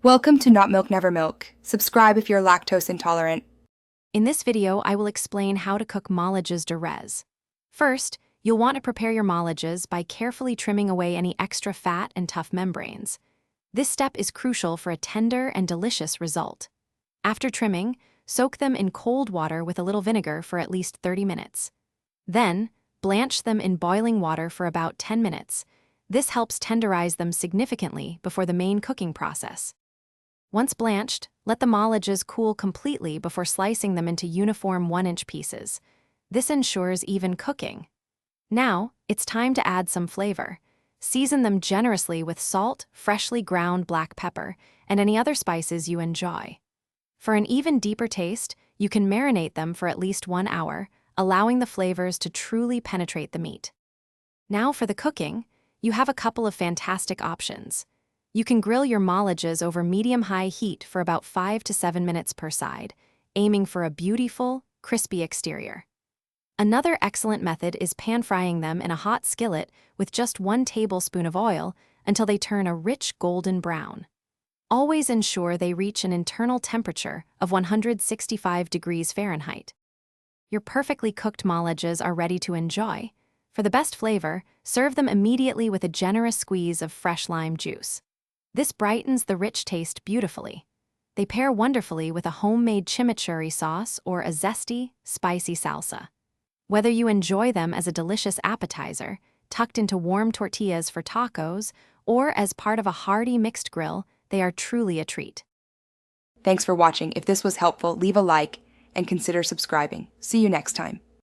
Welcome to Not Milk Never Milk. Subscribe if you're lactose intolerant. In this video, I will explain how to cook Mollejas de Res. First, you'll want to prepare your Mollejas by carefully trimming away any extra fat and tough membranes. This step is crucial for a tender and delicious result. After trimming, soak them in cold water with a little vinegar for at least 30 minutes. Then, blanch them in boiling water for about 10 minutes. This helps tenderize them significantly before the main cooking process. Once blanched, let the Mollejas cool completely before slicing them into uniform 1-inch pieces. This ensures even cooking. Now, it's time to add some flavor. Season them generously with salt, freshly ground black pepper, and any other spices you enjoy. For an even deeper taste, you can marinate them for at least 1 hour, allowing the flavors to truly penetrate the meat. Now for the cooking, you have a couple of fantastic options. You can grill your Mollejas over medium-high heat for about 5 to 7 minutes per side, aiming for a beautiful, crispy exterior. Another excellent method is pan-frying them in a hot skillet with just 1 tablespoon of oil until they turn a rich golden brown. Always ensure they reach an internal temperature of 165 degrees Fahrenheit. Your perfectly cooked Mollejas are ready to enjoy. For the best flavor, serve them immediately with a generous squeeze of fresh lime juice. This brightens the rich taste beautifully. They pair wonderfully with a homemade chimichurri sauce or a zesty, spicy salsa. Whether you enjoy them as a delicious appetizer, tucked into warm tortillas for tacos, or as part of a hearty mixed grill, they are truly a treat. Thanks for watching. If this was helpful, leave a like and consider subscribing. See you next time.